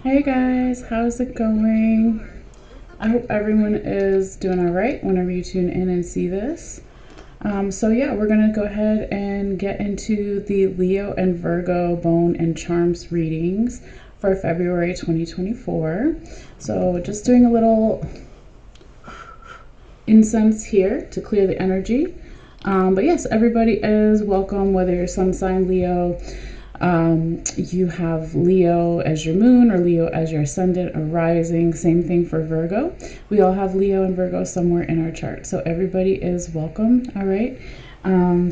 Hey guys, how's it going? I hope everyone is doing all right whenever you tune in and see this. So yeah, we're gonna go ahead and get into the Leo and Virgo bone and charms readings for February 2024. So just doing a little incense here to clear the energy. But yes, everybody is welcome, whether you're sun sign Leo, you have Leo as your moon or Leo as your ascendant or rising. Same thing for Virgo. We all have Leo and Virgo somewhere in our chart, so everybody is welcome. All right.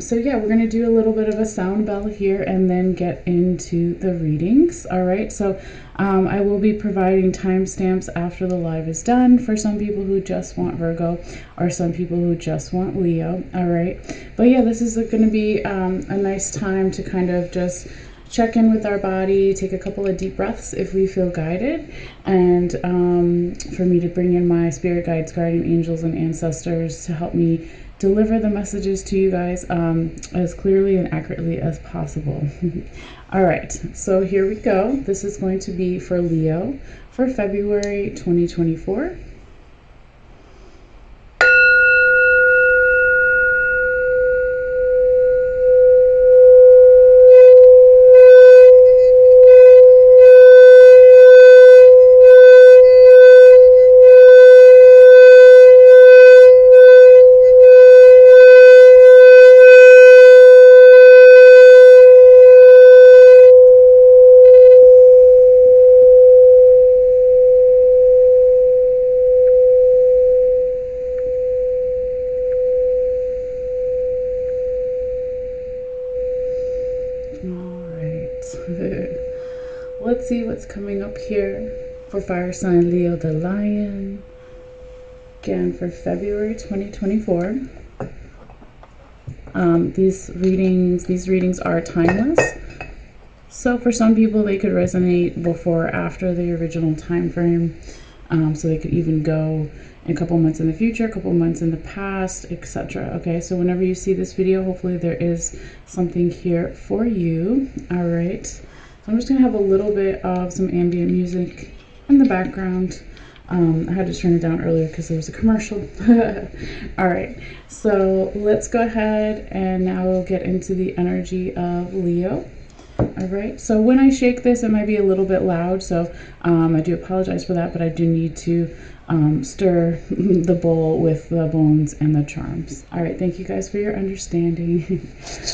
So yeah, we're going to do a little bit of a sound bell here and then get into the readings. All right. So I will be providing timestamps after the live is done for some people who just want Virgo or some people who just want Leo. All right. But yeah, this is going to be a nice time to kind of just check in with our body, take a couple of deep breaths if we feel guided, and for me to bring in my spirit guides, guardian angels, and ancestors to help me deliver the messages to you guys as clearly and accurately as possible. All right, so here we go. This is going to be for Leo for February 2024. Let's see what's coming up here for fire sign Leo the Lion. Again, for February 2024. These readings are timeless. So for some people, they could resonate before or after the original time frame. So they could even go a couple months in the future, a couple months in the past, etc. Okay, so whenever you see this video, hopefully there is something here for you. All right. So I'm just going to have a little bit of some ambient music in the background. I had to turn it down earlier because there was a commercial. All right, so let's go ahead and now we'll get into the energy of Leo. All right, so when I shake this, it might be a little bit loud, so I do apologize for that, but I do need to stir the bowl with the bones and the charms. All right, thank you guys for your understanding.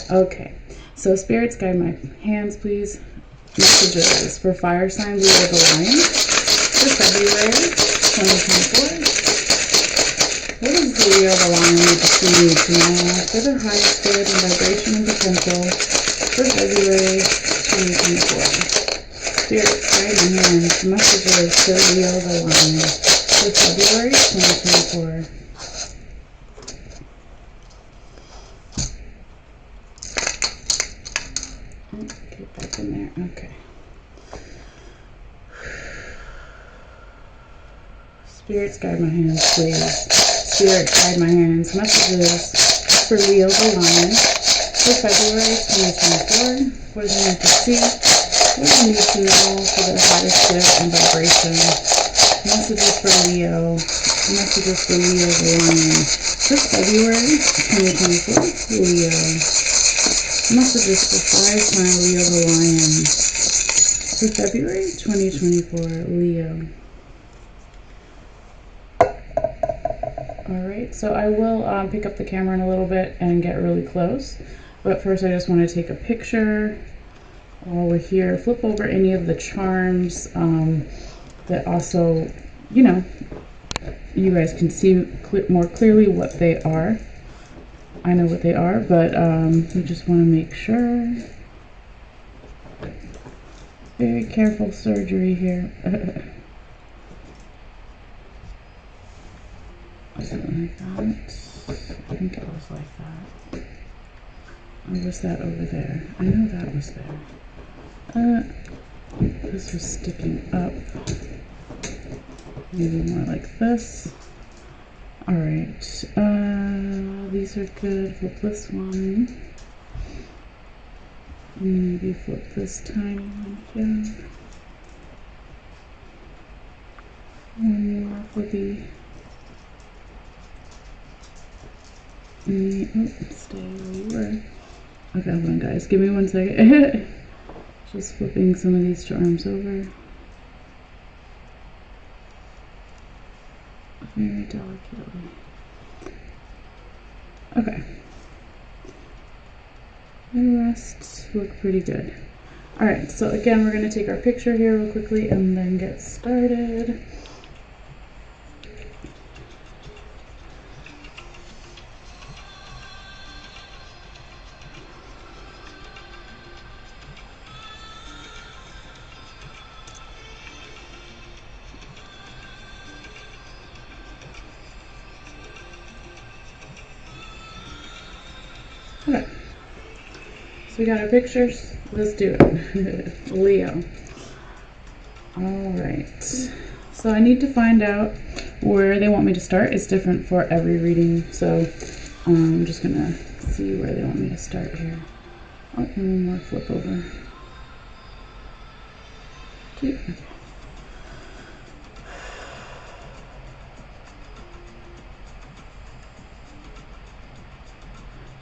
Okay, so spirits, guide my hands, please. Messages for fire sign Leo the Lion for February 2024. What does the Leo the Lion need to see to know for their highest good and vibration and potential for February 2024? Spirits, guide my hands. Messages for Leo the Lion for February 2024. Get back in there. Okay. Spirits, guide my hands, please. Spirits, guide my hands. Messages for Leo the Lion for February 2024. What do they need to see? What do they need to know for their highest good and vibration? Messages for Leo. Messages for Leo the Lion for February 2024. Leo. Messages for fire sign Leo the Lion for February 2024. Leo. Alright, so I will pick up the camera in a little bit and get really close. But first I just want to take a picture while we're here. Flip over any of the charms that also, you know, you guys can see more clearly what they are. I know what they are, but we just want to make sure. Very careful surgery here. Was it like that? I think it was like that. Or was that over there? I know that was there. This was sticking up. Maybe more like this. Alright. These are good. Flip this one. Maybe flip this tiny one here. One more flippy. Stay where you were. Okay, hold on guys. Give me 1 second. Just flipping some of these charms over. Very delicately. Okay. The rest look pretty good. Alright, so again, we're going to take our picture here real quickly and then get started. Okay, so we got our pictures. Let's do it. Leo. Alright, so I need to find out where they want me to start. It's different for every reading, so I'm just going to see where they want me to start here. Oh, and one more flip over. Two.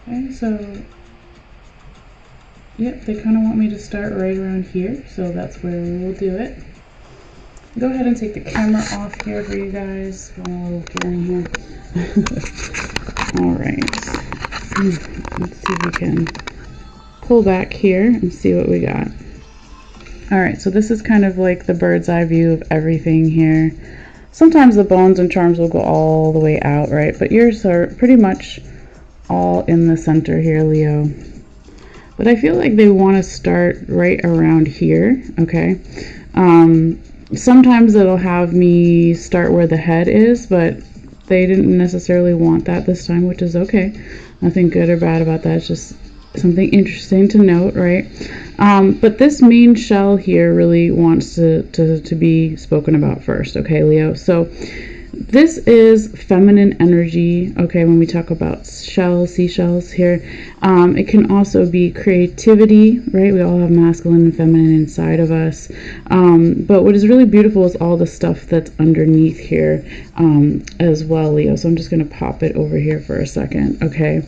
Okay, so, yep, they kind of want me to start right around here, so that's where we will do it. Go ahead and take the camera off here for you guys. A little hearing here. Alright, let's see if we can pull back here and see what we got. Alright, so this is kind of like the bird's eye view of everything here. Sometimes the bones and charms will go all the way out, right? But yours are pretty much all in the center here, Leo. But I feel like they want to start right around here, okay? Sometimes it'll have me start where the head is, but they didn't necessarily want that this time, which is okay. Nothing good or bad about that. It's just something interesting to note, right? But this main shell here really wants to be spoken about first, okay, Leo? So this is feminine energy, okay, when we talk about shells, seashells here. It can also be creativity, right? We all have masculine and feminine inside of us. But what is really beautiful is all the stuff that's underneath here as well, Leo. So I'm just going to pop it over here for a second, okay?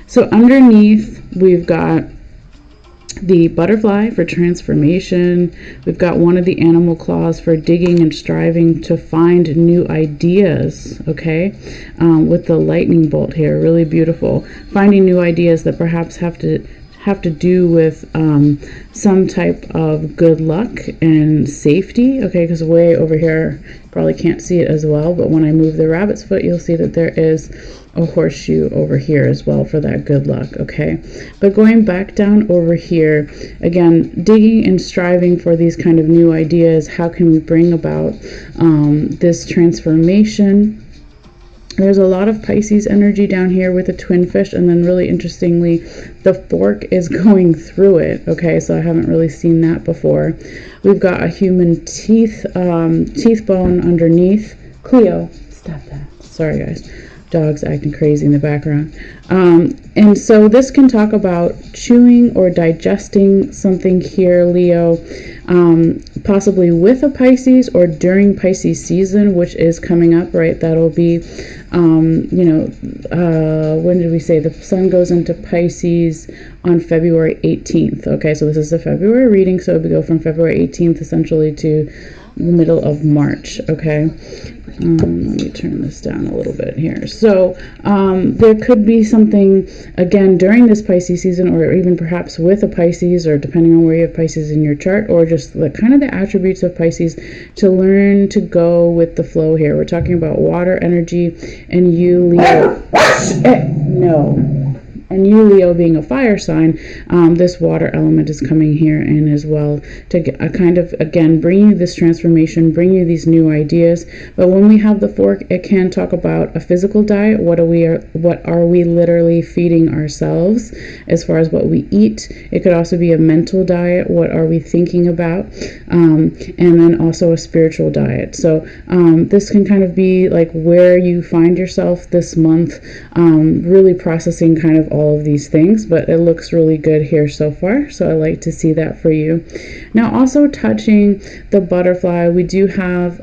So underneath, we've got the butterfly for transformation. We've got one of the animal claws for digging and striving to find new ideas, okay? With the lightning bolt here, really beautiful. Finding new ideas that perhaps have to do with some type of good luck and safety, okay? Because way over here, probably can't see it as well, but when I move the rabbit's foot, you'll see that there is a horseshoe over here as well for that good luck, okay? But going back down over here, again, digging and striving for these kind of new ideas. How can we bring about this transformation? There's a lot of Pisces energy down here with the twin fish, and then really interestingly, the fork is going through it, okay? So I haven't really seen that before. We've got a human teeth bone underneath. Cleo, stop that. Sorry, guys. Dogs acting crazy in the background. And so this can talk about chewing or digesting something here, Leo, possibly with a Pisces or during Pisces season, which is coming up, right? That'll be, when did we say the sun goes into Pisces on February 18th? Okay, so this is the February reading, so it would go from February 18th essentially to the middle of March, okay? Let me turn this down a little bit here. So there could be something, again, during this Pisces season, or even perhaps with a Pisces, or depending on where you have Pisces in your chart, or just the kind of the attributes of Pisces, to learn to go with the flow here. We're talking about water energy, and you, Leo. No. And you, Leo, being a fire sign, this water element is coming here in as well to kind of, again, bring you this transformation, bring you these new ideas. But when we have the fork, it can talk about a physical diet. What are we literally feeding ourselves as far as what we eat? It could also be a mental diet. What are we thinking about? And then also a spiritual diet. So this can kind of be like where you find yourself this month, really processing kind of all of these things, but it looks really good here so far, so I like to see that for you. Now, also touching the butterfly, we do have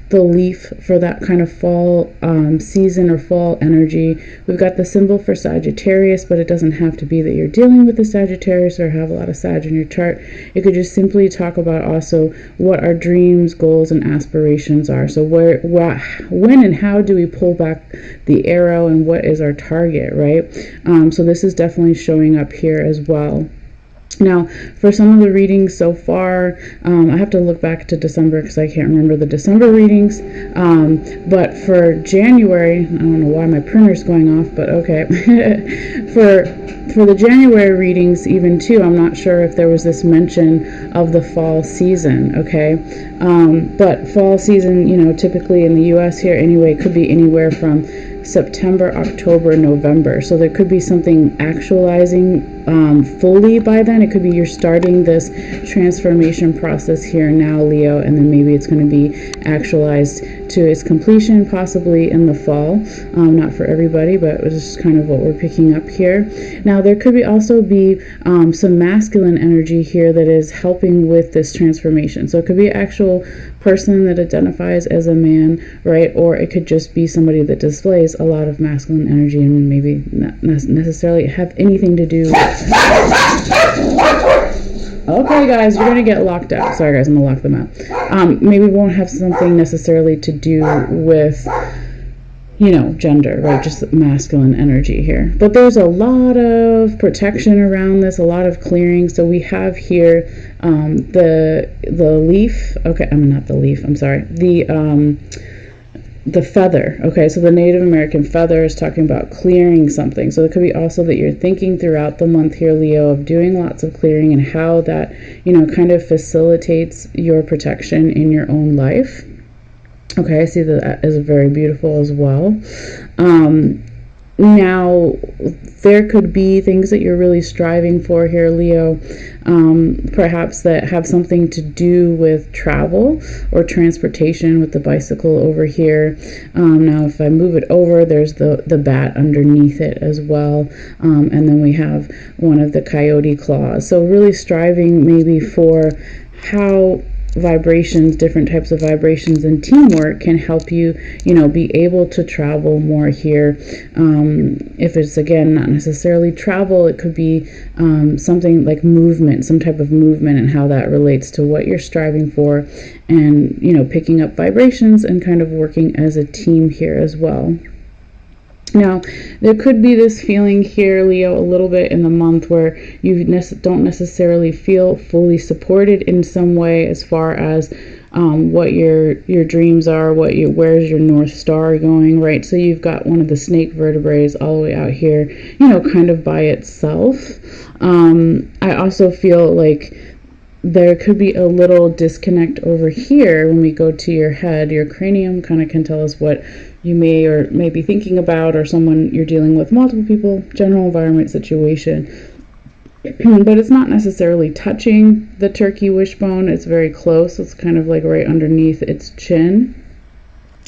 the leaf for that kind of fall season or fall energy. We've got the symbol for Sagittarius, but it doesn't have to be that you're dealing with the Sagittarius or have a lot of Sag in your chart. It could just simply talk about also what our dreams, goals, and aspirations are. So when and how do we pull back the arrow, and what is our target, right? So this is definitely showing up here as well. Now, for some of the readings so far, I have to look back to December because I can't remember the December readings. But for January, I don't know why my printer's going off, but okay. For the January readings, even too, I'm not sure if there was this mention of the fall season, okay? But fall season, you know, typically in the U.S. here anyway, could be anywhere from September, October, November. So there could be something actualizing fully by then. It could be you're starting this transformation process here now, Leo, and then maybe it's going to be actualized to its completion possibly in the fall. Not for everybody, but it's just kind of what we're picking up here. Now, there could also be some masculine energy here that is helping with this transformation. So it could be an actual person that identifies as a man, right? Or it could just be somebody that displays a lot of masculine energy and maybe not necessarily have anything to do. Okay, guys, you're gonna get locked out. Sorry, guys, I'm gonna lock them out. Maybe won't have something necessarily to do with, you know, gender, right? Just masculine energy here. But there's a lot of protection around this, a lot of clearing. So we have here the leaf. Okay, I mean not the leaf. I'm sorry. The feather. Okay, so the Native American feather is talking about clearing something. So it could be also that you're thinking throughout the month here, Leo, of doing lots of clearing and how that, you know, kind of facilitates your protection in your own life. Okay, I see that is very beautiful as well. Now, there could be things that you're really striving for here, Leo, perhaps that have something to do with travel or transportation with the bicycle over here. Now, if I move it over, there's the bat underneath it as well. And then we have one of the coyote claws. So really striving maybe for how vibrations, different types of vibrations and teamwork can help you, you know, be able to travel more here. If it's, again, not necessarily travel, it could be something like movement, some type of movement, and how that relates to what you're striving for, and, you know, picking up vibrations and kind of working as a team here as well. Now, there could be this feeling here, Leo, a little bit in the month where you don't necessarily feel fully supported in some way as far as what your dreams are, where's your North Star going, right? So you've got one of the snake vertebrae all the way out here, you know, kind of by itself. I also feel like there could be a little disconnect over here when we go to your head. Your cranium kind of can tell us what you may or may be thinking about, or someone you're dealing with, multiple people, general environment situation. But it's not necessarily touching the turkey wishbone. It's very close. It's kind of like right underneath its chin.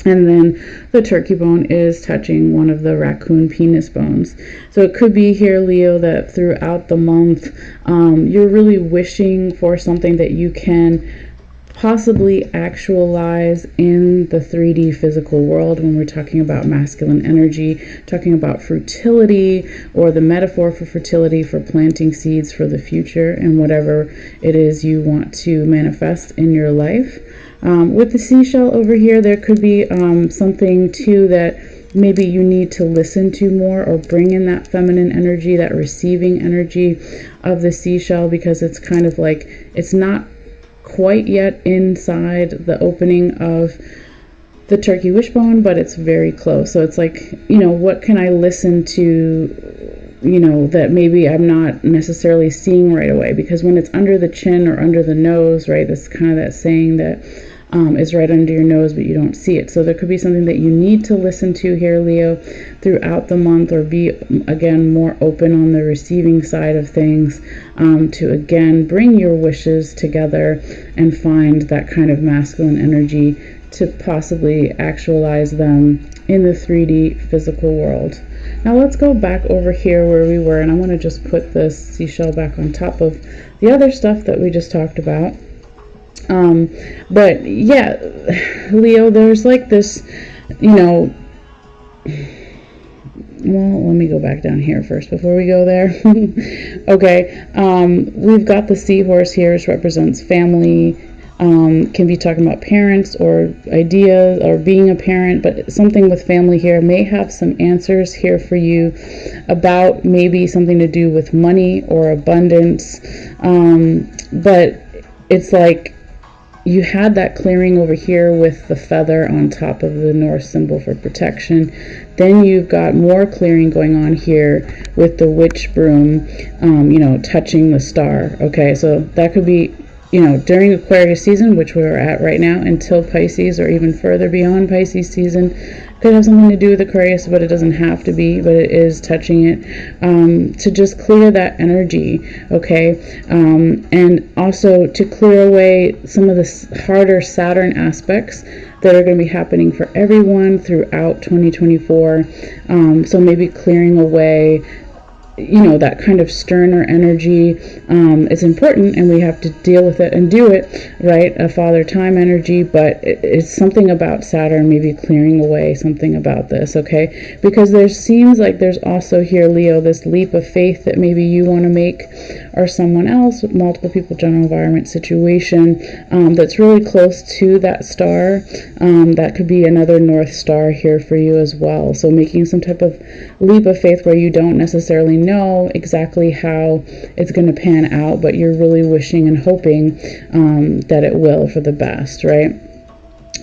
And then the turkey bone is touching one of the raccoon penis bones. So it could be here, Leo, that throughout the month, you're really wishing for something that you can possibly actualize in the 3D physical world when we're talking about masculine energy, talking about fertility, or the metaphor for fertility, for planting seeds for the future and whatever it is you want to manifest in your life. With the seashell over here, there could be something too that maybe you need to listen to more, or bring in that feminine energy, that receiving energy of the seashell, because it's kind of like, it's not quite yet inside the opening of the turkey wishbone, but it's very close. So it's like, you know, what can I listen to that maybe I'm not necessarily seeing right away, because when it's under the chin or under the nose, right, that's kind of that saying that is right under your nose, but you don't see it. So there could be something that you need to listen to here, Leo, throughout the month, or be, again, more open on the receiving side of things, to, again, bring your wishes together and find that kind of masculine energy to possibly actualize them in the 3D physical world. Now let's go back over here where we were, and I want to just put this seashell back on top of the other stuff that we just talked about. But yeah, Leo, there's like this, well, let me go back down here first before we go there. Okay, we've got the seahorse here, which represents family. Can be talking about parents or ideas or being a parent, but something with family here. May have some answers here for you about maybe something to do with money or abundance. But it's like you had that clearing over here with the feather on top of the Norse symbol for protection. Then you've got more clearing going on here with the witch broom, touching the star. Okay, so that could be, during Aquarius season, which we're at right now, until Pisces, or even further beyond Pisces season. Could have something to do with Aquarius, but it doesn't have to be, but it is touching it, to just clear that energy, okay? And also to clear away some of the harder Saturn aspects that are going to be happening for everyone throughout 2024. So maybe clearing away that kind of sterner energy is important, and we have to deal with it and do it, right? A father time energy, but it's something about Saturn maybe clearing away something about this, okay? Because there seems like there's also here, Leo, this leap of faith that maybe you want to make, or someone else with multiple people, general environment situation, that's really close to that star. That could be another North Star here for you as well. So making some type of leap of faith where you don't necessarily know exactly how it's going to pan out, but you're really wishing and hoping that it will for the best, right?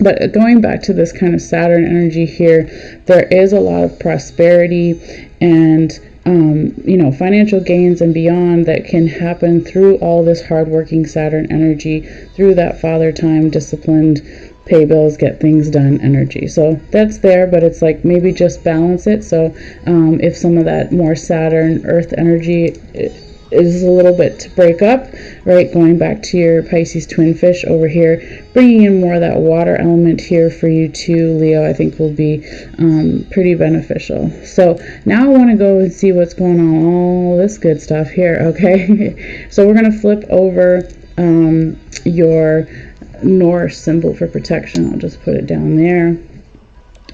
But going back to this kind of Saturn energy here, there is a lot of prosperity and financial gains and beyond that can happen through all this hardworking Saturn energy, through that father time, disciplined, pay bills, get things done energy. So that's there, but it's like maybe just balance it. So if some of that more Saturn earth energy is a little bit to break up, right, going back to your Pisces twin fish over here, bringing in more of that water element here for you too, Leo, I think will be pretty beneficial. So now I want to go and see what's going on, all this good stuff here, okay? So we're going to flip over your Norse symbol for protection. I'll just put it down there.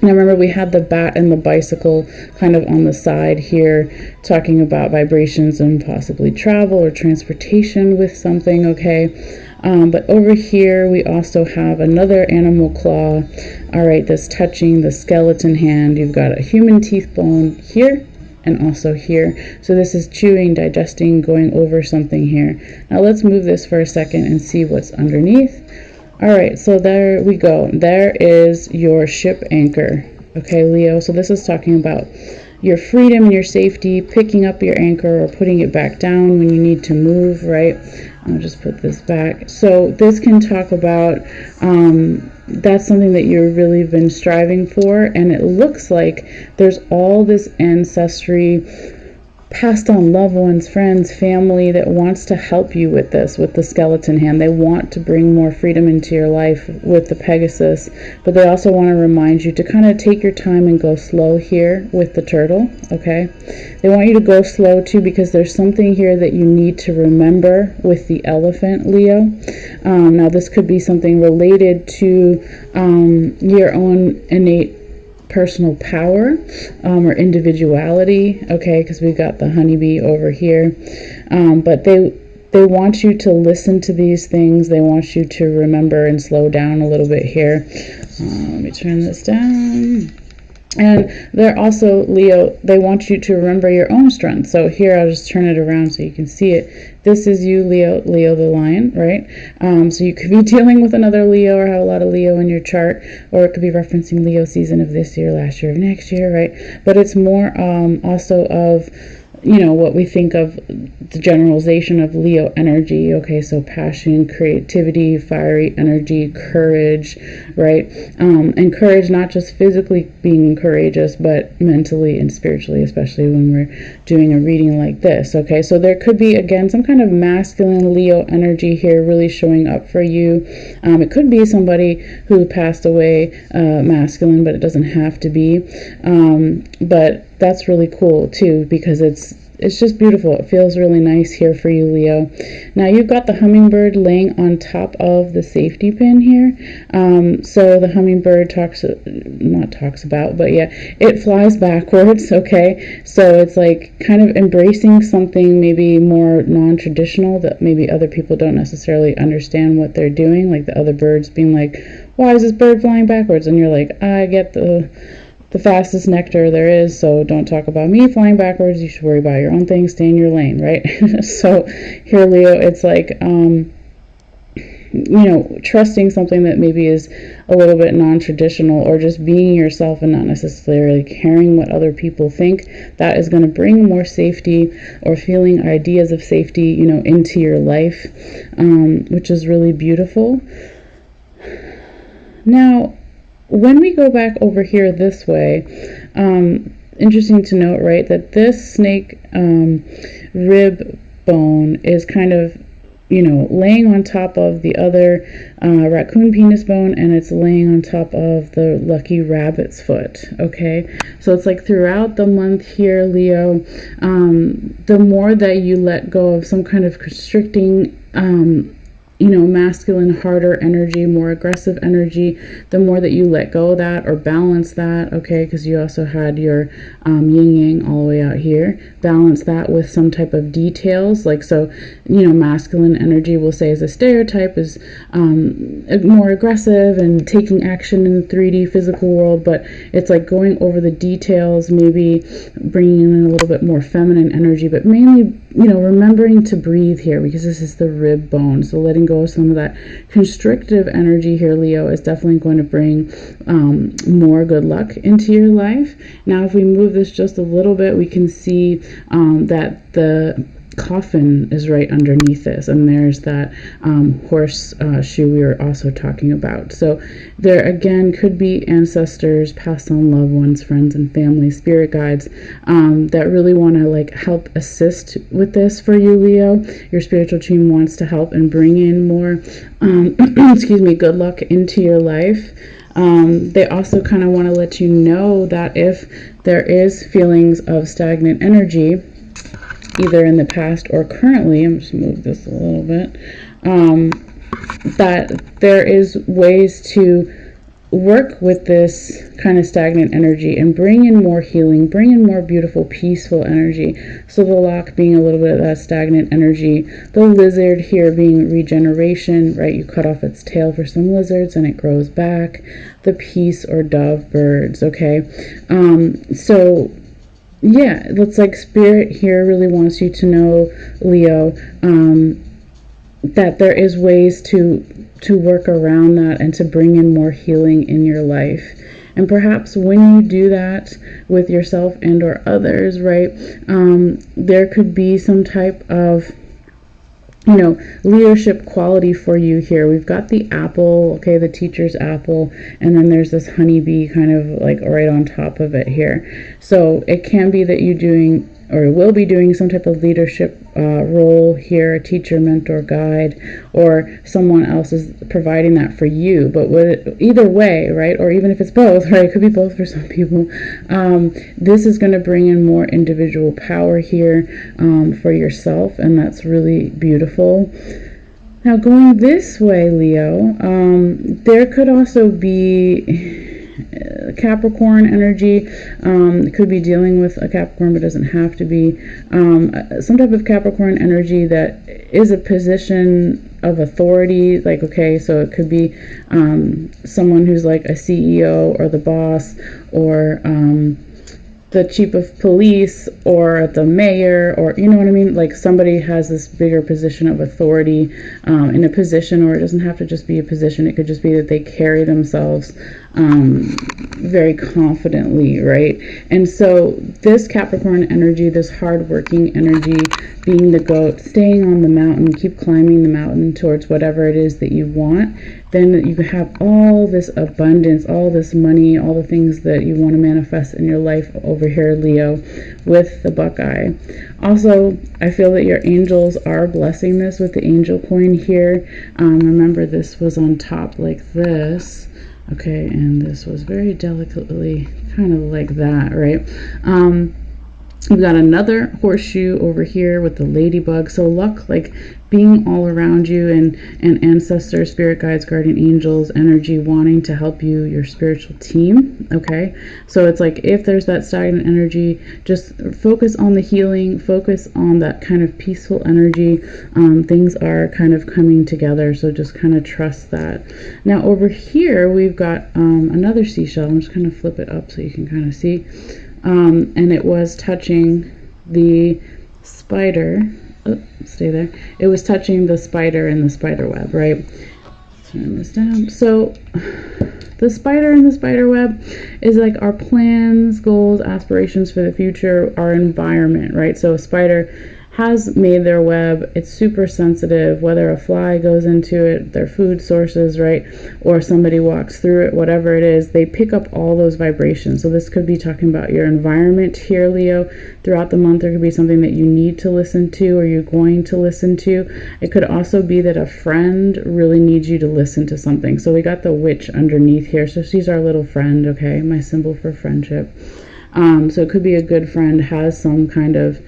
Now remember, we had the bat and the bicycle kind of on the side here, talking about vibrations and possibly travel or transportation with something, okay? But over here we also have another animal claw. All right, this touching the skeleton hand. You've got a human teeth bone here and also here. So this is chewing, digesting, going over something here. Now let's move this for a second and see what's underneath. All right, so there we go. There is your ship anchor. Okay, Leo, so this is talking about your freedom and your safety, picking up your anchor or putting it back down when you need to move, right? I'll just put this back. So this can talk about, that's something that you've really been striving for, and it looks like there's all this ancestry, passed on loved ones, friends, family that wants to help you with this, with the skeleton hand. They want to bring more freedom into your life with the Pegasus, but they also want to remind you to kind of take your time and go slow here with the turtle, okay? They want you to go slow too, because there's something here that you need to remember with the elephant, Leo. Now this could be something related to your own innate personal power or individuality, okay, because we've got the honeybee over here, but they want you to listen to these things. They want you to remember and slow down a little bit here. Let me turn this down. And they're also, Leo, they want you to remember your own strength. So here, I'll just turn it around so you can see it. This is you, Leo the lion, right? So you could be dealing with another Leo or have a lot of Leo in your chart, or it could be referencing Leo season of this year, last year, of next year, right? But it's more also of, what we think of the generalization of Leo energy. Okay, so passion, creativity, fiery energy, courage, right? And courage, not just physically being courageous, but mentally and spiritually, especially when we're doing a reading like this. Okay, so there could be, again, some kind of masculine Leo energy here really showing up for you. It could be somebody who passed away masculine, but it doesn't have to be. But that's really cool too, because it's just beautiful. It feels really nice here for you, Leo. Now you've got the hummingbird laying on top of the safety pin here. So the hummingbird it flies backwards, okay? So it's like kind of embracing something maybe more non-traditional that maybe other people don't necessarily understand what they're doing, like the other birds being like, why is this bird flying backwards? And you're like, I get the fastest nectar there is, so don't talk about me flying backwards. You should worry about your own thing, stay in your lane, right? So here, Leo, it's like trusting something that maybe is a little bit non-traditional, or just being yourself and not necessarily caring what other people think. That is going to bring more safety, or feeling ideas of safety, into your life, which is really beautiful. Now, when we go back over here this way, interesting to note, right, that this snake rib bone is kind of, laying on top of the other raccoon penis bone, and it's laying on top of the lucky rabbit's foot, okay? So it's like throughout the month here, Leo, the more that you let go of some kind of constricting masculine, harder energy, more aggressive energy, the more that you let go of that or balance that, okay, because you also had your yin-yang all the way out here, balance that with some type of details, like, so, masculine energy, we'll say, as a stereotype, is more aggressive and taking action in the 3D physical world, but it's like going over the details, maybe bringing in a little bit more feminine energy, but mainly, remembering to breathe here, because this is the rib bone, so letting go of some of that constrictive energy here, Leo, is definitely going to bring more good luck into your life. Now, if we move this just a little bit, we can see that the coffin is right underneath this, and there's that horse shoe we were also talking about. So there again could be ancestors, passed on loved ones, friends and family, spirit guides that really want to help assist with this for you, Leo. Your spiritual team wants to help and bring in more good luck into your life. They also kind of want to let you know that if there is feelings of stagnant energy, either in the past or currently, I'm just move this a little bit, that there is ways to work with this kind of stagnant energy and bring in more healing, bring in more beautiful, peaceful energy. So the lock being a little bit of that stagnant energy, the lizard here being regeneration, right? You cut off its tail for some lizards and it grows back. The peace or dove birds, okay? So yeah, that's like spirit here really wants you to know, Leo, that there is ways to work around that and to bring in more healing in your life. And perhaps when you do that with yourself and or others, right, there could be some type of leadership quality for you here. We've got the apple, okay, the teacher's apple, and then there's this honeybee kind of like right on top of it here. So it can be that you're doing or will be doing some type of leadership role here, a teacher, mentor, guide, or someone else is providing that for you. But either way, right, or even if it's both, right, it could be both for some people, this is going to bring in more individual power here for yourself, and that's really beautiful. Now, going this way, Leo, there could also be Capricorn energy. It could be dealing with a Capricorn, but doesn't have to be. Some type of Capricorn energy that is a position of authority, like, okay, so it could be someone who's like a CEO or the boss, or the chief of police or the mayor, or you know what I mean, like somebody has this bigger position of authority in a position, or it doesn't have to just be a position, it could just be that they carry themselves very confidently, right? And so this Capricorn energy, this hard-working energy, being the goat, staying on the mountain, keep climbing the mountain towards whatever it is that you want, then you have all this abundance, all this money, all the things that you want to manifest in your life over here, Leo, with the Buckeye. Also, I feel that your angels are blessing this with the angel coin here. Remember, this was on top like this. Okay, and this was very delicately kind of like that, right? We've got another horseshoe over here with the ladybug. So luck, like being all around you, and ancestors, spirit guides, guardian angels, energy wanting to help you, your spiritual team. Okay, so it's like if there's that stagnant energy, just focus on the healing, focus on that kind of peaceful energy. Things are kind of coming together, so just kind of trust that. Now over here we've got another seashell. I'm just going to flip it up so you can kind of see. And it was touching the spider. Oh, stay there. It was touching the spider in the spider web, right? Turn this down. So the spider in the spider web is like our plans, goals, aspirations for the future, our environment, right? So a spider has made their web. It's super sensitive, whether a fly goes into it, their food sources, right, or somebody walks through it, whatever it is, they pick up all those vibrations. So this could be talking about your environment here, Leo. Throughout the month, there could be something that you need to listen to, or you're going to listen to. It could also be that a friend really needs you to listen to something. So we got the witch underneath here. So she's our little friend, okay, my symbol for friendship. So it could be a good friend has some kind of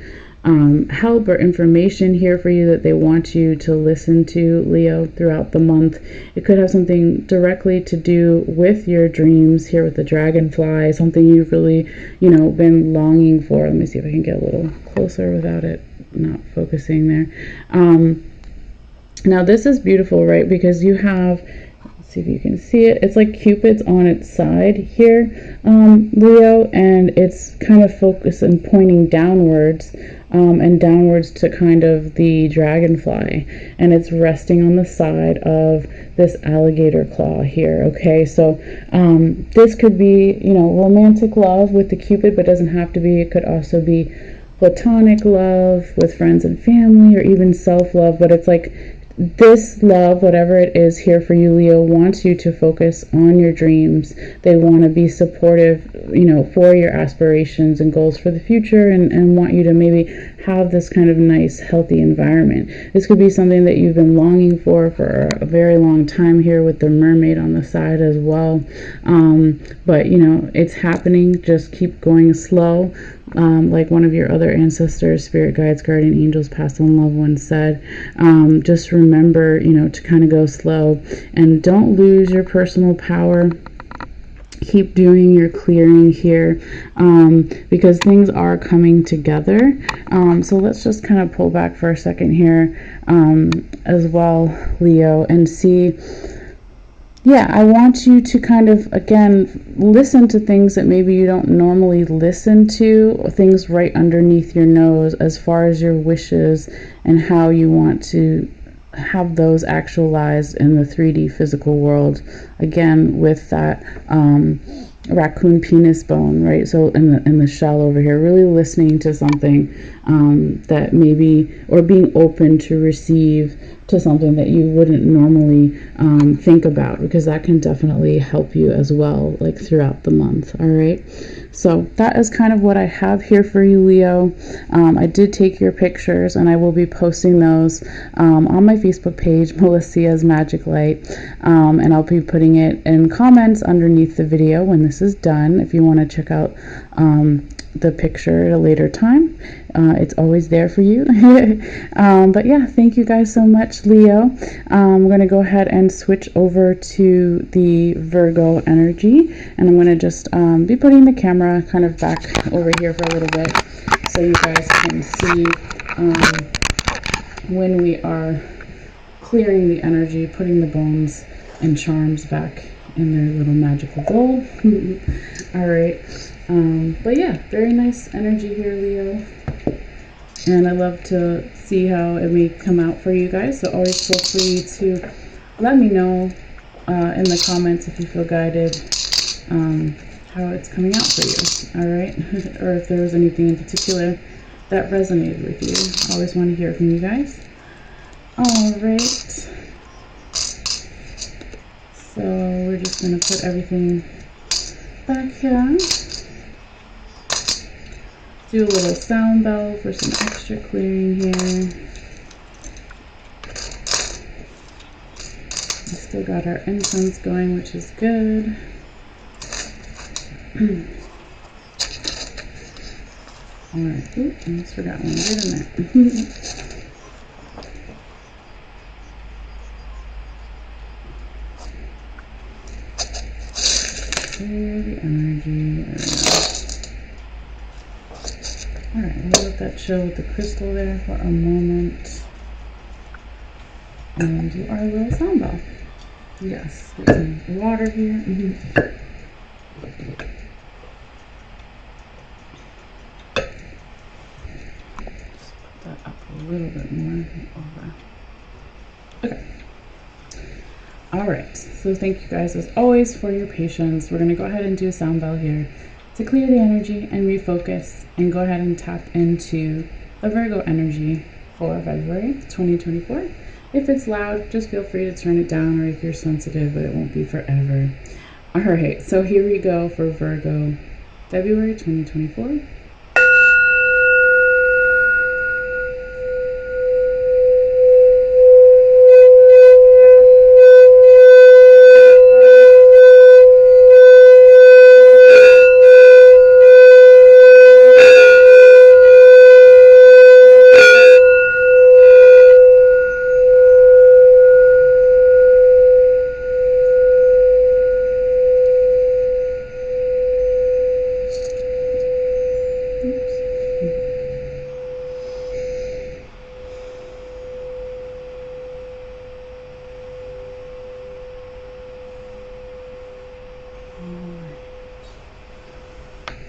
help or information here for you that they want you to listen to, Leo, throughout the month. It could have something directly to do with your dreams here with the dragonfly, something you've really, you know, been longing for. Let me see if I can get a little closer without it not focusing there. Now this is beautiful, right? Because you have, let's see if you can see it. It's like Cupid's on its side here, Leo, and it's kind of focused and pointing downwards. And downwards to kind of the dragonfly, and it's resting on the side of this alligator claw here. Okay, so this could be, you know, romantic love with the Cupid, but doesn't have to be. It could also be platonic love with friends and family, or even self-love. But it's like this love, whatever it is here for you, Leo, wants you to focus on your dreams. They want to be supportive, you know, for your aspirations and goals for the future, and want you to maybe have this kind of nice, healthy environment. This could be something that you've been longing for a very long time here with the mermaid on the side as well. But, you know, it's happening. Just keep going slow. Like one of your other ancestors, spirit guides, guardian angels, past and loved ones said, just remember, you know, to kind of go slow and don't lose your personal power. Keep doing your clearing here, because things are coming together. So let's just kind of pull back for a second here as well, Leo, and see. Yeah, I want you to kind of, again, listen to things that maybe you don't normally listen to, things right underneath your nose as far as your wishes and how you want to have those actualized in the 3D physical world. Again, with that raccoon penis bone, right? So in the shell over here, really listening to something that maybe, or being open to receive to something that you wouldn't normally think about, because that can definitely help you as well, like throughout the month. All right, so that is kind of what I have here for you, Leo. I did take your pictures, and I will be posting those on my Facebook page, Malessea's Magic Light, and I'll be putting it in comments underneath the video when this is done, if you want to check out the picture at a later time. It's always there for you. But yeah, thank you guys so much, Leo. I'm going to go ahead and switch over to the Virgo energy, and I'm going to just be putting the camera kind of back over here for a little bit so you guys can see when we are clearing the energy, putting the bones and charms back in their little magical bowl. All right. But yeah, very nice energy here, Leo. And I love to see how it may come out for you guys. So always feel free to let me know in the comments if you feel guided how it's coming out for you. All right, or if there was anything in particular that resonated with you. I always want to hear from you guys. All right. So we're just gonna put everything back here. Do a little sound bell for some extra clearing here. We still got our incense going, which is good. Alright, oop, I almost forgot one. Get in there. Clear the energy. There we go. Alright, we'll let that chill with the crystal there for a moment. And do our little sound bell. Yes, there's some water here. Just put that up a little bit more. Okay. Alright, so thank you guys as always for your patience. We're going to go ahead and do a sound bell here to clear the energy and refocus and go ahead and tap into the Virgo energy for February 2024. If it's loud, just feel free to turn it down, or if you're sensitive, but it won't be forever. All right, so here we go for Virgo February 2024.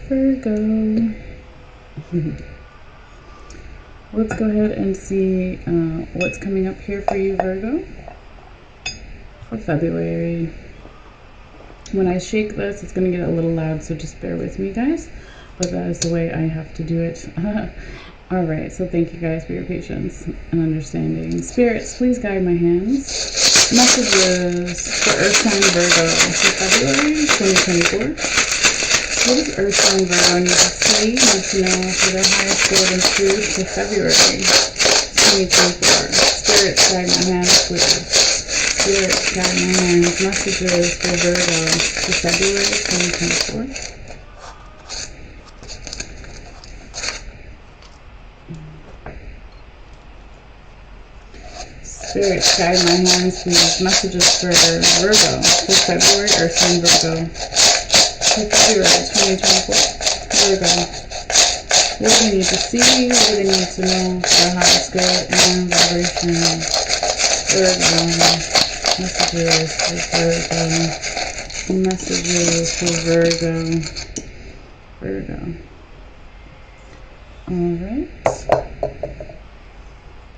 Virgo. Let's go ahead and see what's coming up here for you, Virgo, for February. When I shake this, it's going to get a little loud, so just bear with me, guys. But that is the way I have to do it. All right, so thank you guys for your patience and understanding. Spirits, please guide my hands. Messages for Earth sign Virgo for February 2024. What does Earth sign Virgo need to see, need to know for their highest good and truth for February 2024? Spirits, guide my hands, please. Spirits, guide my hands. Messages for Virgo for February 2024. Spirits, guide my hands, please. Messages for Virgo for February, Earth sign Virgo. February 2024. Virgo. What do they need to see? What do they need to know for the highest good and vibration? Virgo. Messages for Virgo. Messages for Virgo. Virgo. Alright.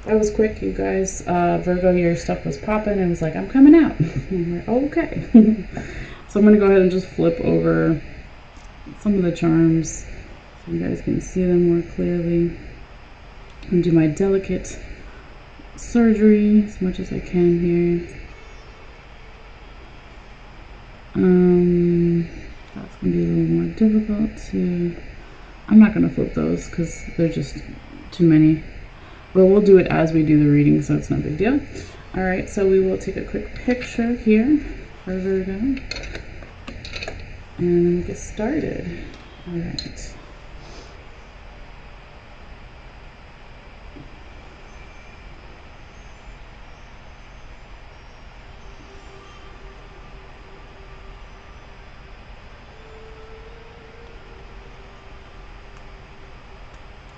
That was quick, you guys. Virgo, your stuff was popping. It was like, I'm coming out. I'm like, okay. So I'm going to go ahead and just flip over some of the charms so you guys can see them more clearly. And do my delicate surgery as much as I can here. That's going to be a little more difficult to... I'm not going to flip those because they're just too many. But we'll do it as we do the reading, so it's no big deal. Alright, so we will take a quick picture here for Virgo. And get started. Alright.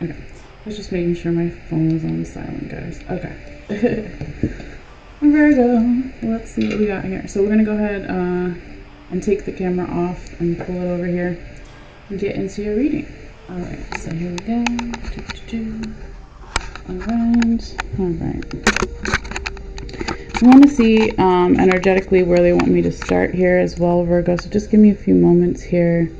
Okay. I was just making sure my phone was on silent, guys. Okay. Virgo. Let's see what we got here. So we're going to go ahead and take the camera off and pull it over here. get into your reading. All right, so here we go. All right. I want to see energetically where they want me to start here as well, Virgo. So just give me a few moments here.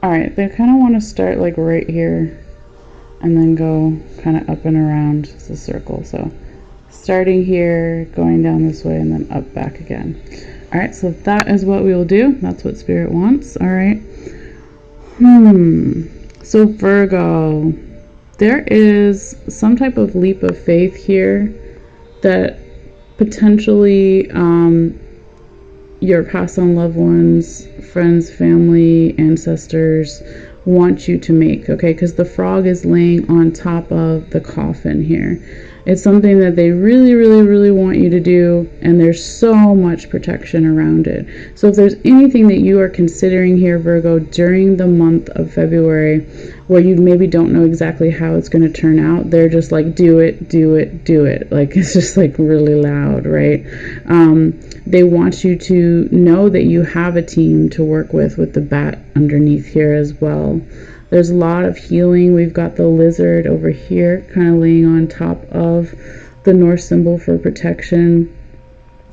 All right, they kind of want to start like right here and then go kind of up and around the circle. So starting here, going down this way, and then up back again. All right, so that is what we will do. That's what Spirit wants. All right. So Virgo, there is some type of leap of faith here that potentially your passed on loved ones, friends, family, ancestors want you to make, okay? Because the frog is laying on top of the coffin here. It's something that they really, really, really want you to do, and there's so much protection around it. So if there's anything that you are considering here, Virgo, during the month of February, where you maybe don't know exactly how it's going to turn out, they're just like, do it, do it, do it. Like, it's just like really loud, right? They want you to know that you have a team to work with the bat underneath here as well. There's a lot of healing. We've got the lizard over here kind of laying on top of the Norse symbol for protection.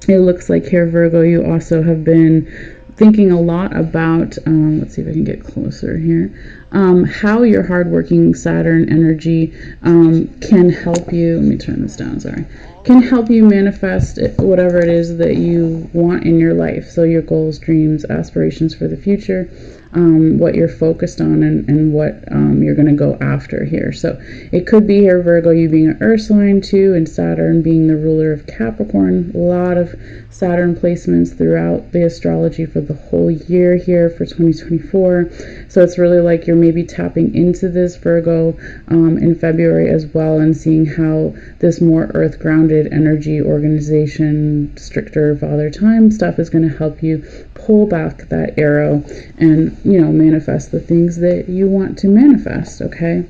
It looks like here, Virgo, you also have been thinking a lot about, let's see if I can get closer here, how your hardworking Saturn energy can help you. Let me turn this down, sorry. Can help you manifest whatever it is that you want in your life. So your goals, dreams, aspirations for the future, what you're focused on, and what you're going to go after here. So it could be here, Virgo, you being an earth sign too, and Saturn being the ruler of Capricorn. A lot of Saturn placements throughout the astrology for the whole year here for 2024. So it's really like you're maybe tapping into this, Virgo, in February as well, and seeing how this more earth grounded energy, organization, stricter father time stuff is going to help you pull back that arrow and, you know, manifest the things that you want to manifest, okay?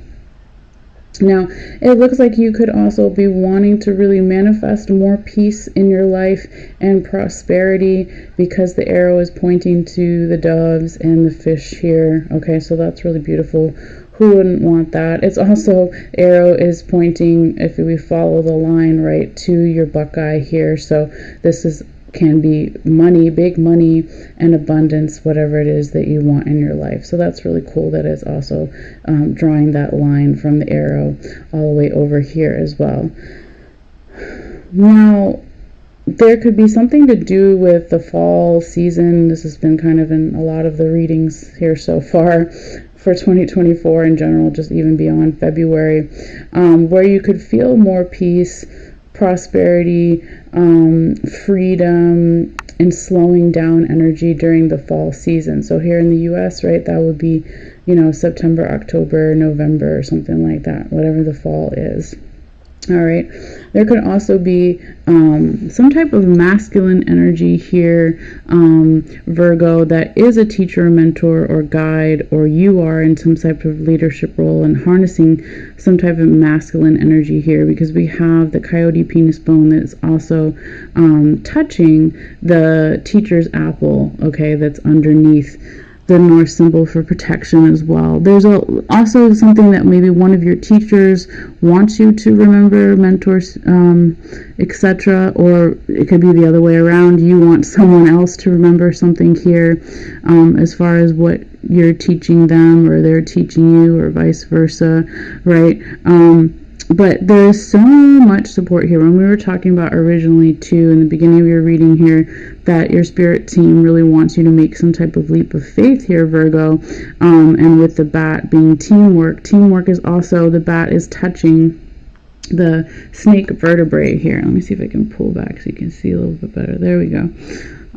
Now, it looks like you could also be wanting to really manifest more peace in your life and prosperity, because the arrow is pointing to the doves and the fish here, okay? So that's really beautiful. Who wouldn't want that? It's also, arrow is pointing, if we follow the line, right, to your buckeye here. So this can be money, big money, and abundance, whatever it is that you want in your life. So that's really cool that it's also drawing that line from the arrow all the way over here as well. Now, there could be something to do with the fall season. This has been kind of in a lot of the readings here so far for 2024 in general, just even beyond February, where you could feel more peace, prosperity, freedom, and slowing down energy during the fall season. So here in the US, right, that would be, you know, September, October, November, or something like that, whatever the fall is. All right, there could also be some type of masculine energy here, Virgo, that is a teacher, mentor, or guide, or you are in some type of leadership role and harnessing some type of masculine energy here, because we have the coyote penis bone that's also touching the teacher's apple, okay, that's underneath the Norse symbol for protection as well. There's also something that maybe one of your teachers wants you to remember, mentors, etc., or it could be the other way around. You want someone else to remember something here, as far as what you're teaching them or they're teaching you, or vice versa, right? But there is so much support here. When we were talking about originally too in the beginning of your reading here, that your spirit team really wants you to make some type of leap of faith here, Virgo, and with the bat being teamwork is also, the bat is touching the snake vertebrae here. Let me see if I can pull back so you can see a little bit better. There we go.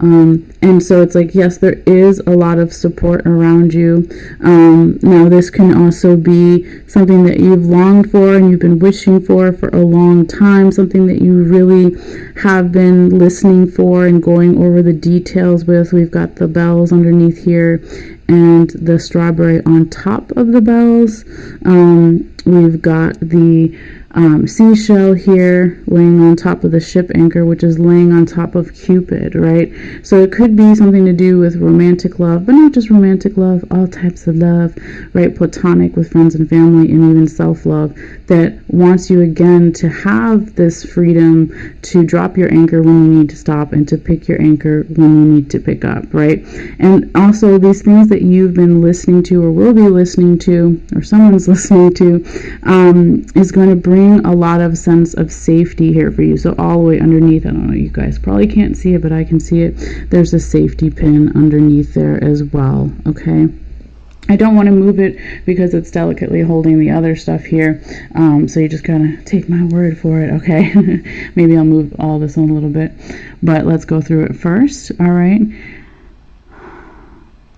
And so it's like, yes, there is a lot of support around you. Now this can also be something that you've longed for and you've been wishing for a long time, something that you really have been listening for and going over the details with. We've got the bells underneath here, and the strawberry on top of the bells. We've got the seashell here laying on top of the ship anchor, which is laying on top of Cupid, right? So it could be something to do with romantic love, but not just romantic love, all types of love, right? Platonic with friends and family, and even self-love, that wants you again to have this freedom to drop your anchor when you need to stop and to pick your anchor when you need to pick up, right? And also these things that you've been listening to or will be listening to, or someone's listening to, is going to bring a lot of sense of safety here for you. So all the way underneath, I don't know, you guys probably can't see it, but I can see it. There's a safety pin underneath there as well, okay? I don't want to move it because it's delicately holding the other stuff here, so you just gotta take my word for it, okay? Maybe I'll move all this in a little bit, but let's go through it first, all right?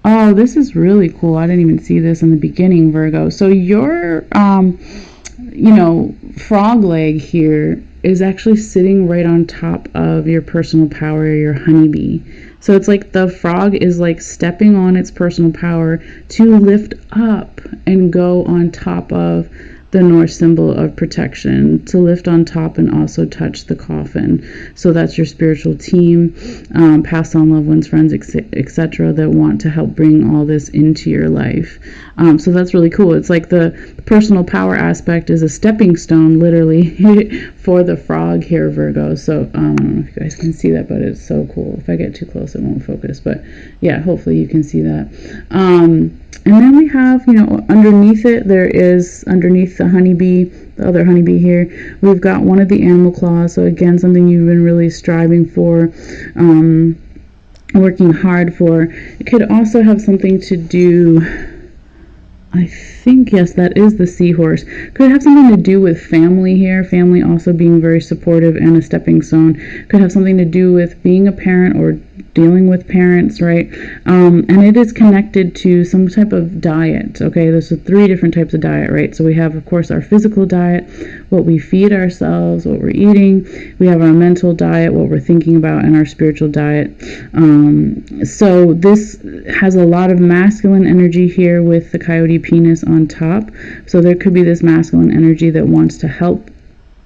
Oh, this is really cool. I didn't even see this in the beginning, Virgo. So your frog leg here is actually sitting right on top of your personal power, your honeybee. So it's like the frog is like stepping on its personal power to lift up and go on top of the Norse symbol of protection, to lift on top and also touch the coffin. So that's your spiritual team, past on loved ones, friends, etc., that want to help bring all this into your life. So that's really cool. It's like the personal power aspect is a stepping stone, literally, for the frog here, Virgo. So I don't know if you guys can see that, but it's so cool. If I get too close, it won't focus. But yeah, hopefully you can see that. And then we have, underneath it, underneath the honeybee, the other honeybee here, we've got one of the animal claws. So again, something you've been really striving for, working hard for. It could also have something to do, I think, yes, that is the seahorse. Could have something to do with family here. Family also being very supportive and a stepping stone. Could have something to do with being a parent or dealing with parents, right? And it is connected to some type of diet, okay? There's 3 different types of diet, right? So we have, of course, our physical diet, what we feed ourselves, what we're eating. We have our mental diet, what we're thinking about, and our spiritual diet. So this has a lot of masculine energy here with the coyote penis on top. So there could be this masculine energy that wants to help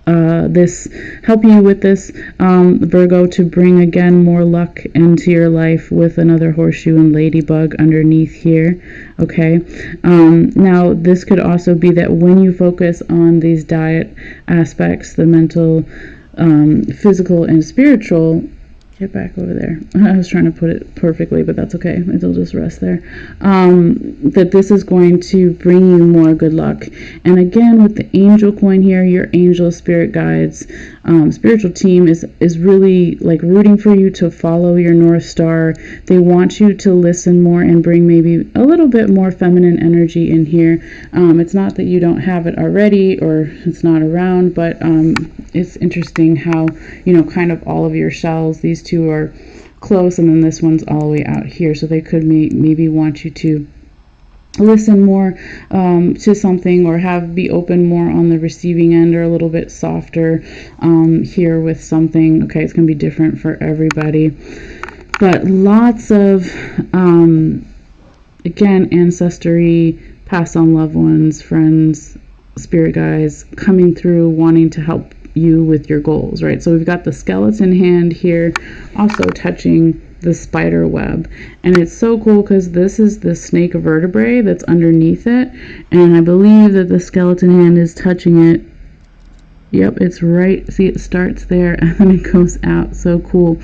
you with this, Virgo, to bring again more luck into your life with another horseshoe and ladybug underneath here, okay? Now this could also be that when you focus on these diet aspects, the mental, physical, and spiritual, get back over there. I was trying to put it perfectly, but that's okay. It'll just rest there. That this is going to bring you more good luck. And again, with the angel coin here, your angel spirit guides, spiritual team is really like rooting for you to follow your North Star. They want you to listen more and bring maybe a little bit more feminine energy in here. It's not that you don't have it already or it's not around, but it's interesting how, kind of all of your shells, these 2 are close, and then this one's all the way out here. So they could maybe want you to listen more to something, or be open more on the receiving end, or a little bit softer here with something. Okay, it's going to be different for everybody. But lots of, again, ancestry, past on loved ones, friends, spirit guides coming through, wanting to help you with your goals, right? So we've got the skeleton hand here also touching the spider web, and it's so cool because this is the snake vertebrae that's underneath it, and I believe that the skeleton hand is touching it. Yep, it's right. See, it starts there and then it goes out. So cool.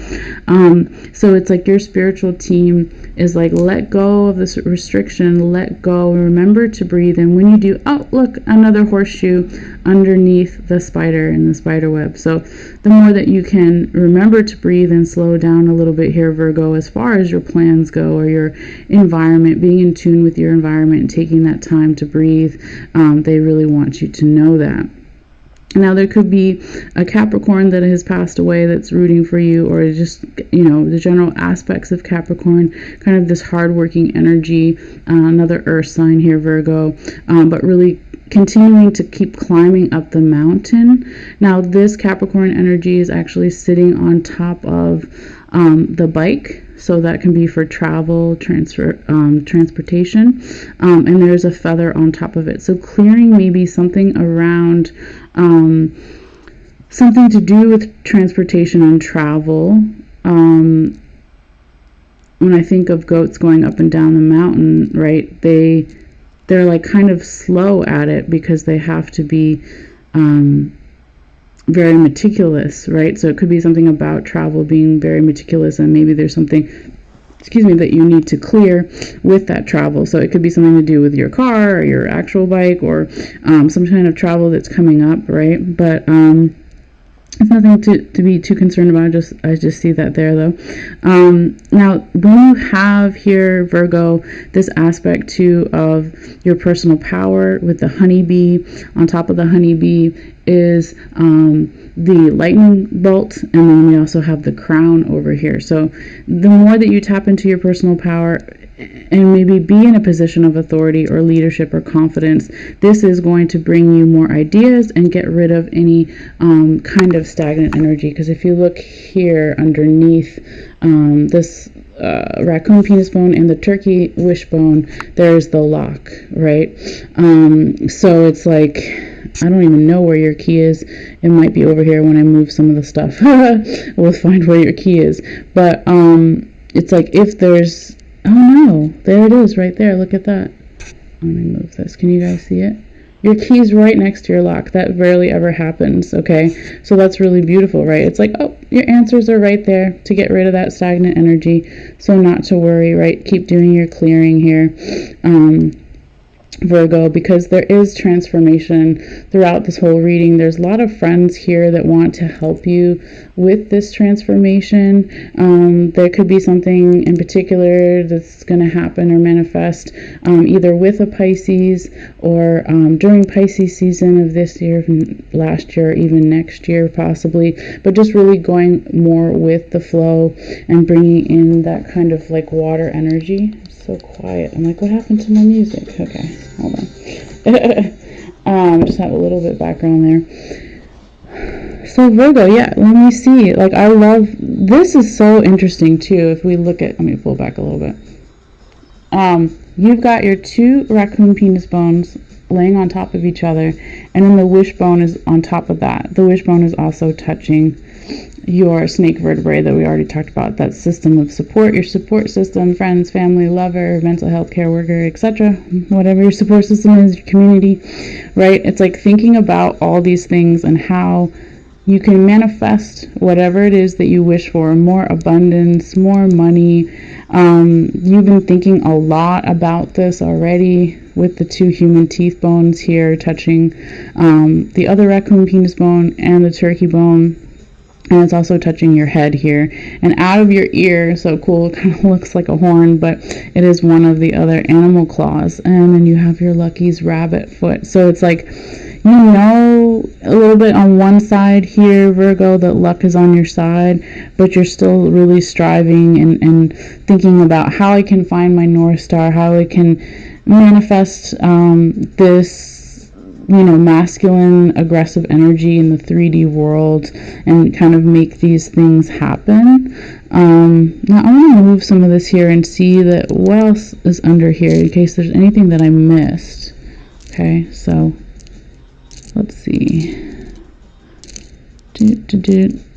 So it's like your spiritual team is like, let go of this restriction, let go, remember to breathe. And when you do, oh, look, another horseshoe underneath the spider in the spider web. So the more that you can remember to breathe and slow down a little bit here, Virgo, as far as your plans go, or your environment, being in tune with your environment and taking that time to breathe, they really want you to know that. Now there could be a Capricorn that has passed away that's rooting for you, or just, the general aspects of Capricorn, kind of this hardworking energy, another earth sign here, Virgo, but really continuing to keep climbing up the mountain. Now this Capricorn energy is actually sitting on top of the bike. So that can be for travel, transportation, and there's a feather on top of it. So clearing may be something around something to do with transportation and travel. When I think of goats going up and down the mountain, right, they're like kind of slow at it because they have to be very meticulous, right? So it could be something about travel being very meticulous, and maybe there's something, excuse me, that you need to clear with that travel. So it could be something to do with your car or your actual bike, or some kind of travel that's coming up, right? But it's nothing to be too concerned about. I just see that there, though. Now, when you have here, Virgo, this aspect too of your personal power with the honeybee, on top of the honeybee is the lightning bolt, and then we also have the crown over here. So the more that you tap into your personal power and maybe be in a position of authority or leadership or confidence, this is going to bring you more ideas and get rid of any kind of stagnant energy. Because if you look here underneath this raccoon penis bone and the turkey wishbone, there's the lock, right? So it's like, I don't even know where your key is. It might be over here when I move some of the stuff. We'll find where your key is. But it's like, if there's, oh no, there it is right there. Look at that. Let me move this. Can you guys see it? Your key's right next to your lock. That rarely ever happens, okay? So that's really beautiful, right? It's like, oh, your answers are right there to get rid of that stagnant energy. So not to worry, right? Keep doing your clearing here, Virgo, because there is transformation throughout this whole reading. There's a lot of friends here that want to help you with this transformation. There could be something in particular that's going to happen or manifest either with a Pisces or during Pisces season of this year, last year, or even next year possibly, but just really going more with the flow and bringing in that kind of like water energy. So quiet. I'm like, what happened to my music? Okay, hold on. Just have a little bit background there. So Virgo, yeah, let me see. Like, I love, this is so interesting too. If we look at, let me pull back a little bit. You've got your two raccoon penis bones laying on top of each other, and then the wishbone is on top of that. The wishbone is also touching your snake vertebrae that we already talked about, that system of support, your support system, friends, family, lover, mental health care worker, etc. Whatever your support system is, your community, right? It's like thinking about all these things and how you can manifest whatever it is that you wish for, more abundance, more money. You've been thinking a lot about this already with the two human teeth bones here touching the other raccoon penis bone and the turkey bone. And it's also touching your head here and out of your ear. So cool. It kind of looks like a horn, but it is one of the other animal claws. And then you have your Lucky's rabbit foot. So it's like, you know, a little bit on one side here, Virgo, that luck is on your side, but you're still really striving and thinking about how I can find my North Star, how I can manifest this, you know, masculine, aggressive energy in the 3D world and kind of make these things happen. Now I want to move some of this here and see that what else is under here in case there's anything that I missed. Okay, so let's see.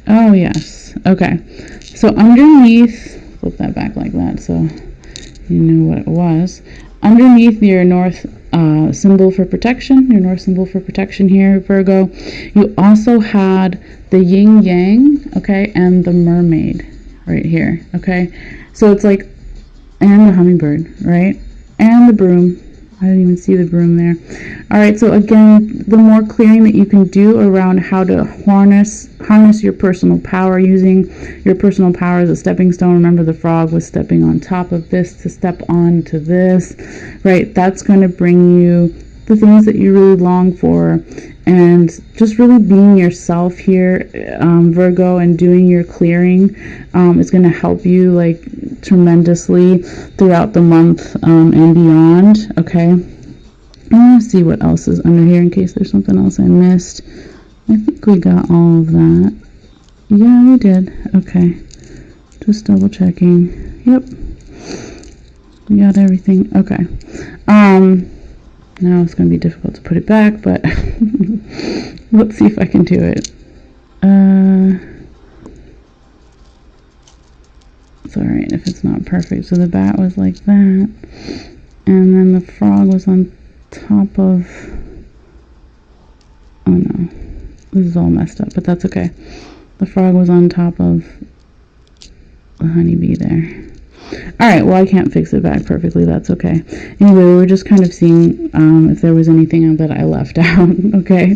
Oh, yes. Okay, so underneath, flip that back like that so you knew what it was. Underneath your north symbol for protection, your north symbol for protection here, Virgo, you also had the yin yang, okay, and the mermaid right here, okay? So it's like, and the hummingbird, right? And the broom. I didn't even see the broom there. All right, so again, the more clearing that you can do around how to harness your personal power, using your personal power as a stepping stone. Remember, the frog was stepping on top of this to step onto this, right? That's going to bring you the things that you really long for, and just really being yourself here, Virgo, and doing your clearing is going to help you like tremendously throughout the month and beyond. Okay, I want to see what else is under here in case there's something else I missed. I think we got all of that. Yeah, we did. Okay, Just double checking. Yep. We got everything. Okay. Now it's going to be difficult to put it back, but let's see if I can do it. It's alright if it's not perfect. So the bat was like that. And then the frog was on top of... Oh no. This is all messed up, but that's okay. The frog was on top of the honeybee there. Alright, well I can't fix it back perfectly, that's okay. Anyway, we were just kind of seeing if there was anything that I left out, okay?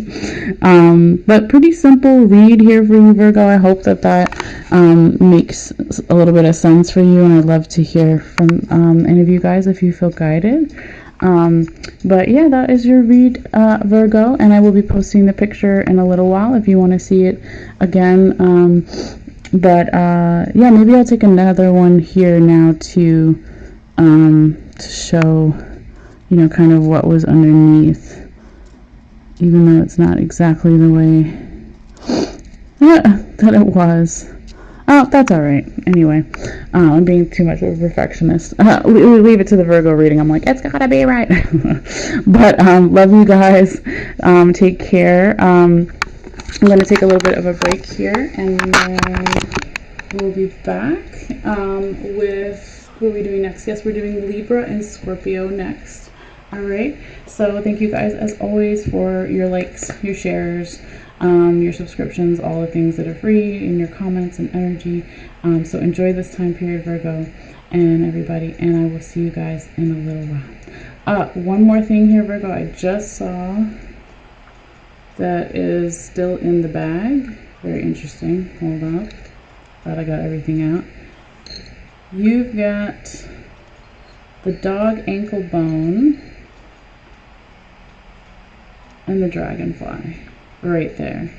But pretty simple read here for you, Virgo. I hope that makes a little bit of sense for you, and I'd love to hear from any of you guys if you feel guided. But yeah, that is your read, Virgo, and I will be posting the picture in a little while if you want to see it again. Yeah, maybe I'll take another one here now to show, you know, kind of what was underneath, even though it's not exactly the way that it was. Oh, that's all right. Anyway, I'm being too much of a perfectionist. Leave it to the Virgo reading. I'm like, it's gotta be right. But love you guys. Take care. I'm going to take a little bit of a break here, and then we'll be back with, who are we doing next? Yes, we're doing Libra and Scorpio next. All right. So thank you guys, as always, for your likes, your shares, your subscriptions, all the things that are free, and your comments and energy. So enjoy this time period, Virgo, and everybody, and I will see you guys in a little while. One more thing here, Virgo. I just saw that is still in the bag. Very interesting. Hold up. Thought I got everything out. You've got the dog ankle bone and the dragonfly right there.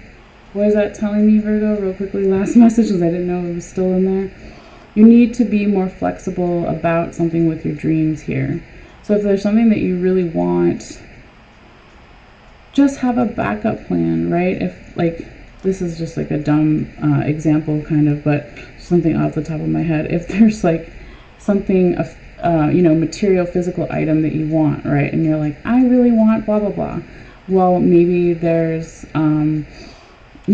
What is that telling me, Virgo? Real quickly, last message, because I didn't know it was still in there. You need to be more flexible about something with your dreams here. So if there's something that you really want, just have a backup plan, right? If, like, this is just like a dumb example kind of, but something off the top of my head. If there's like something, you know, material, physical item that you want, right? And you're like, I really want blah, blah, blah. Well, maybe there's, you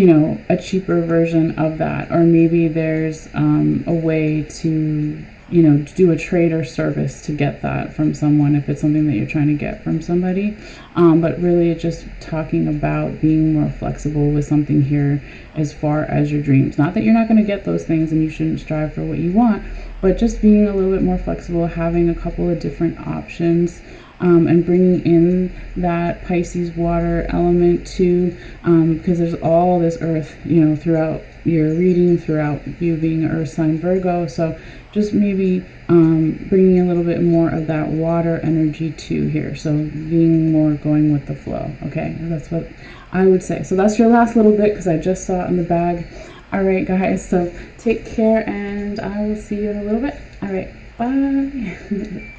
know, a cheaper version of that, or maybe there's a way to, you know, do a trade or service to get that from someone if it's something that you're trying to get from somebody. But really just talking about being more flexible with something here as far as your dreams. Not that you're not going to get those things and you shouldn't strive for what you want, but just being a little bit more flexible, having a couple of different options. And bringing in that Pisces water element too, because there's all this earth, you know, throughout your reading, throughout you being an earth sign Virgo. So just maybe bringing a little bit more of that water energy too here. So being more going with the flow. Okay, that's what I would say. So that's your last little bit, because I just saw it in the bag. All right, guys. So take care, and I will see you in a little bit. All right, bye.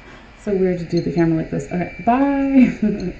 So weird to do the camera like this. All right, bye.